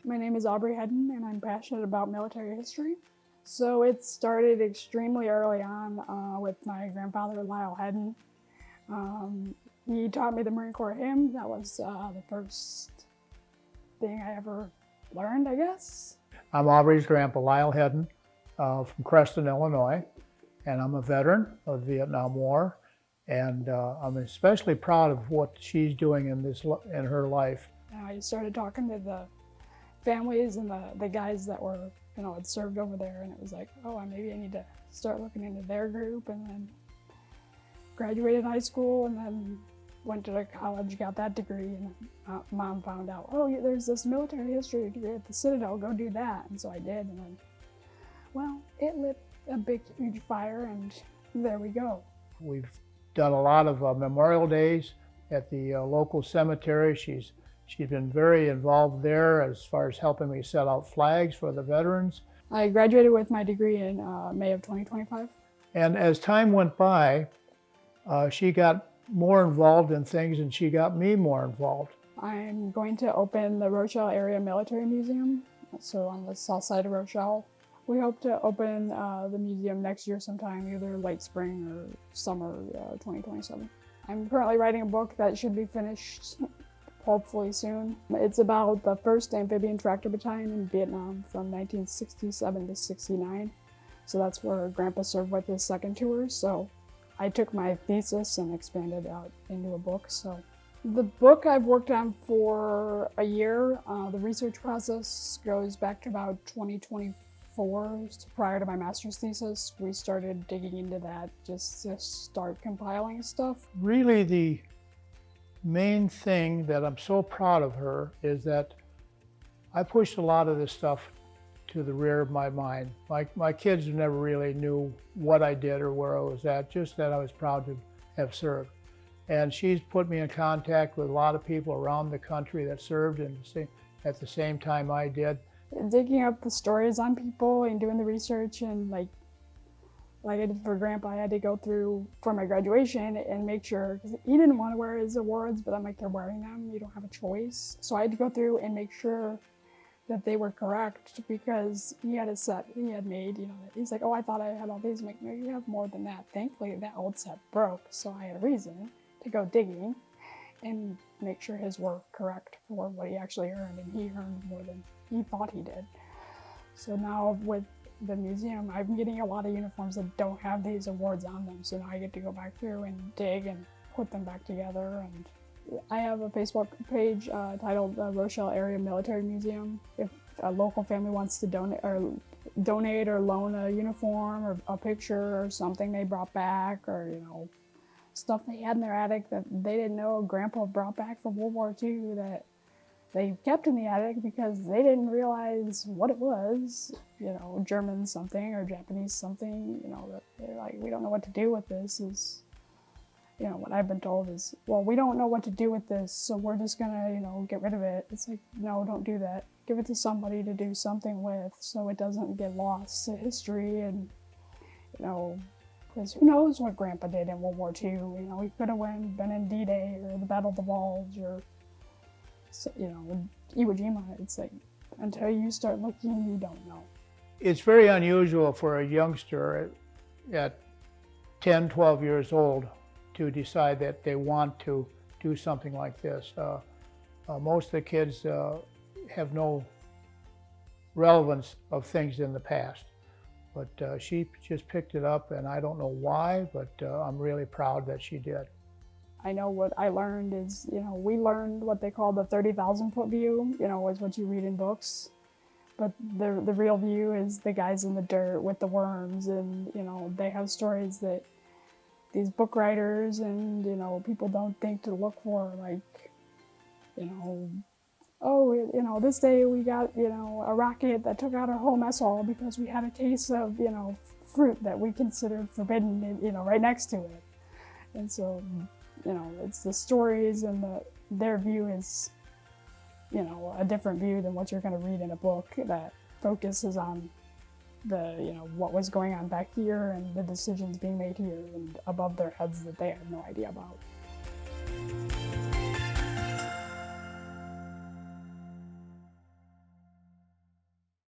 My name is Aubrey Headon, and I'm passionate about military history. So it started extremely early on with my grandfather, Lyle Headon. He taught me the Marine Corps hymn. That was the first thing I ever learned, I guess. I'm Aubrey's grandpa, Lyle Headon, from Creston, Illinois, and I'm a veteran of the Vietnam War. And I'm especially proud of what she's doing in her life. I started talking to the families and the guys that were, had served over there, and it was like, oh, maybe I need to start looking into their group. And then graduated high school, and then went to college, got that degree, and Mom found out, oh, there's this military history degree at the Citadel, go do that. And so I did, and then, well, it lit a big, huge fire, and there we go. We've done a lot of memorial days at the local cemetery. She's been very involved there as far as helping me set out flags for the veterans. I graduated with my degree in May of 2025. And as time went by, she got more involved in things, and she got me more involved. I'm going to open the Rochelle Area Military Museum, so on the south side of Rochelle. We hope to open the museum next year sometime, either late spring or summer 2027. I'm currently writing a book that should be finished hopefully soon. It's about the 1st Amphibian Tractor Battalion in Vietnam from 1967 to 69. So that's where Grandpa served with his second tour. So I took my thesis and expanded out into a book. So the book I've worked on for a year. The research process goes back to about 2024. Prior to my master's thesis, we started digging into that just to start compiling stuff. Really, the main thing that I'm so proud of her is that I pushed a lot of this stuff to the rear of my mind. My kids never really knew what I did or where I was at, just that I was proud to have served. And she's put me in contact with a lot of people around the country that served at the same time I did. Digging up the stories on people and doing the research, and like I did for Grandpa, I had to go through for my graduation and make sure, because he didn't want to wear his awards, but I'm like, they're wearing them, you don't have a choice. So I had to go through and make sure that they were correct, because he had a set he had made, he's like, oh, I thought I had all these. I'm like, no, you have more than that. Thankfully, that old set broke, so I had a reason to go digging and make sure his were correct for what he actually earned, and he earned more than he thought he did. So now with the museum, I'm getting a lot of uniforms that don't have these awards on them, so now I get to go back through and dig and put them back together. And I have a Facebook page titled Rochelle Area Military Museum. If a local family wants to donate or loan a uniform or a picture or something they brought back, or stuff they had in their attic that they didn't know Grandpa brought back from World War II that they kept in the attic because they didn't realize what it was, German something or Japanese something, that they're like, we don't know what to do with this. Is, what I've been told is, well, we don't know what to do with this, so we're just gonna, get rid of it. It's like, no, don't do that. Give it to somebody to do something with, so it doesn't get lost to history. And, because who knows what Grandpa did in World War II. He could have been in D-Day or the Battle of the Bulge, or Iwo Jima. It's like, until you start looking, you don't know. It's very unusual for a youngster at 10, 12 years old to decide that they want to do something like this. Most of the kids have no relevance of things in the past, but she just picked it up, and I don't know why, but I'm really proud that she did. I know what I learned is, we learned what they call the 30,000 foot view, is what you read in books. But the real view is the guys in the dirt with the worms, and, they have stories that these book writers and, people don't think to look for, like, oh, this day we got, a rocket that took out our whole mess hall because we had a case of, fruit that we considered forbidden, right next to it. And so, it's the stories, and their view is, a different view than what you're going to read in a book that focuses on the, what was going on back here and the decisions being made here and above their heads that they had no idea about.